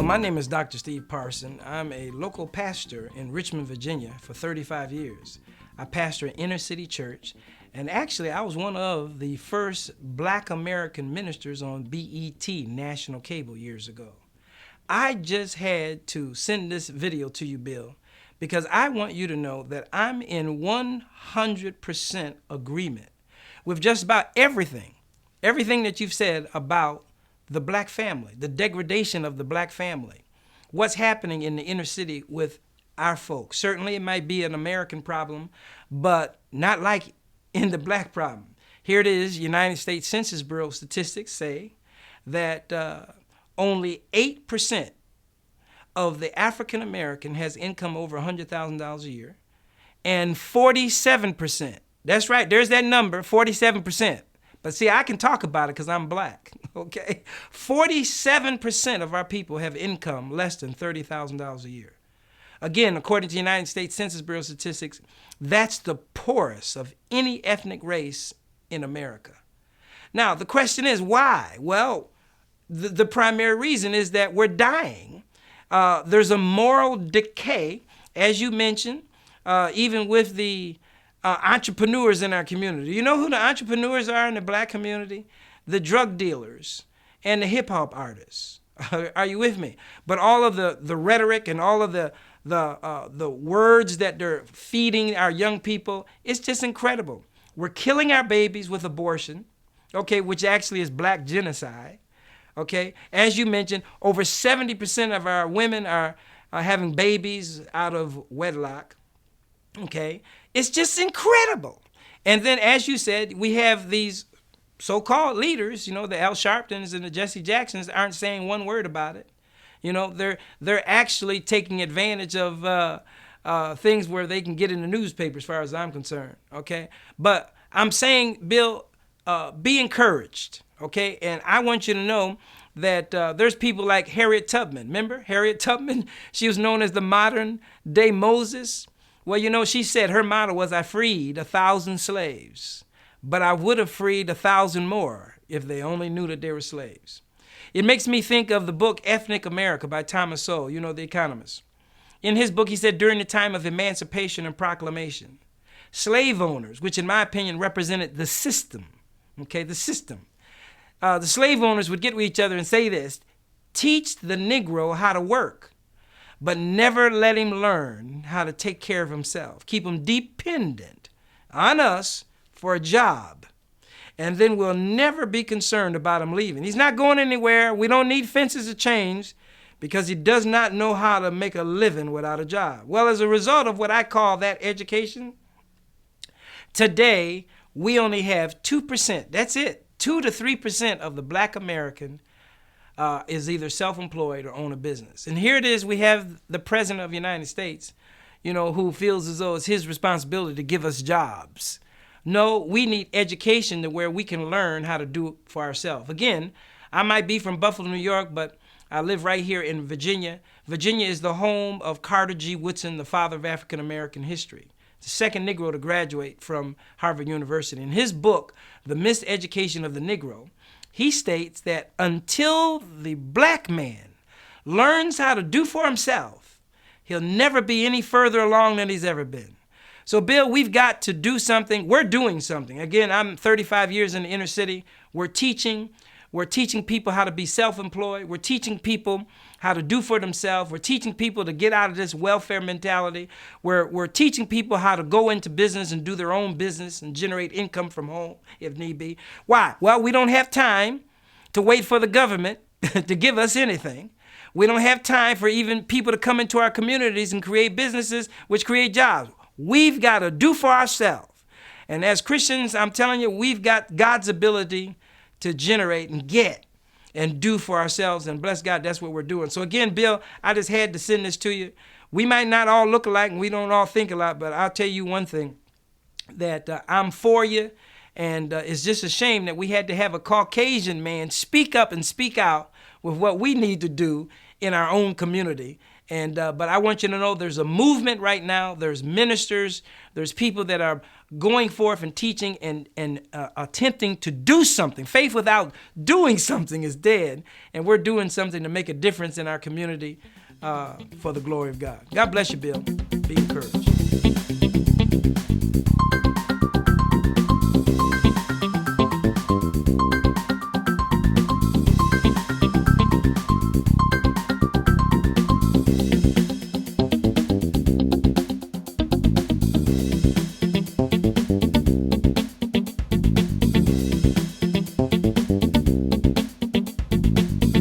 my name is Dr. Steve Parson. I'm a local pastor in Richmond, Virginia for 35 years. I pastor an inner city church, and actually I was one of the first Black American ministers on BET national cable years ago. I just had to send this video to you, Bill, because I want you to know that I'm in 100% agreement with just about everything that you've said about the black family, the degradation of the black family, what's happening in the inner city with our folks. Certainly it might be an American problem, but not like in the black problem. Here it is, United States Census Bureau statistics say that only 8% of the African American has income over $100,000 a year, and 47%, that's right, there's that number, 47%. But see, I can talk about it because I'm black, okay? 47% of our people have income less than $30,000 a year. Again, according to the United States Census Bureau statistics, that's the poorest of any ethnic race in America. Now, the question is why? Well, the primary reason is that we're dying. There's a moral decay, as you mentioned, even with the entrepreneurs in our community. You know who the entrepreneurs are in the black community? The drug dealers and the hip hop artists. Are you with me? But all of the rhetoric and all of the words that they're feeding our young people, it's just incredible. We're killing our babies with abortion, okay, which actually is black genocide. Okay, as you mentioned, over 70% of our women are having babies out of wedlock. Okay, it's just incredible. And then, as you said, we have these so-called leaders, you know, the Al Sharptons and the Jesse Jacksons aren't saying one word about it. You know, they're actually taking advantage of things where they can get in the newspaper, as far as I'm concerned. Okay, but I'm saying, Bill, be encouraged. Okay, and I want you to know that there's people like Harriet Tubman. Remember Harriet Tubman? She was known as the modern day Moses. Well, you know, she said her motto was, I freed 1,000 slaves, but I would have freed 1,000 more if they only knew that they were slaves. It makes me think of the book Ethnic America by Thomas Sowell, you know, the economist. In his book, he said, during the time of emancipation and proclamation, slave owners, which in my opinion represented the system, okay, the system, the slave owners would get with each other and say this: teach the Negro how to work, but never let him learn how to take care of himself. Keep him dependent on us for a job, and then we'll never be concerned about him leaving. He's not going anywhere. We don't need fences to change because he does not know how to make a living without a job. Well, as a result of what I call that education, today we only have 2%. That's it. 2 to 3% of the black American is either self-employed or own a business. And here it is, we have the President of the United States, you know, who feels as though it's his responsibility to give us jobs. No, we need education to where we can learn how to do it for ourselves. Again, I might be from Buffalo, New York, but I live right here in Virginia. Virginia is the home of Carter G. Woodson, the father of African American history, the second Negro to graduate from Harvard University. In his book, The Miseducation of the Negro, he states that until the black man learns how to do for himself, he'll never be any further along than he's ever been. So, Bill, we've got to do something. We're doing something. Again, I'm 35 years in the inner city. We're teaching people how to be self-employed. We're teaching people how to do for themselves. We're teaching people to get out of this welfare mentality. We're teaching people how to go into business and do their own business and generate income from home if need be. Why? Well, we don't have time to wait for the government to give us anything. We don't have time for even people to come into our communities and create businesses which create jobs. We've got to do for ourselves. And as Christians, I'm telling you, we've got God's ability to generate and get and do for ourselves, and bless God, that's what we're doing. So again, Bill, I just had to send this to you. We might not all look alike and we don't all think alike, but I'll tell you one thing, that I'm for you, and it's just a shame that we had to have a Caucasian man speak up and speak out with what we need to do in our own community. And but I want you to know there's a movement right now. There's ministers, there's people that are going forth and teaching and attempting to do something. Faith without doing something is dead, and we're doing something to make a difference in our community for the glory of God. God bless you, Bill. Be encouraged.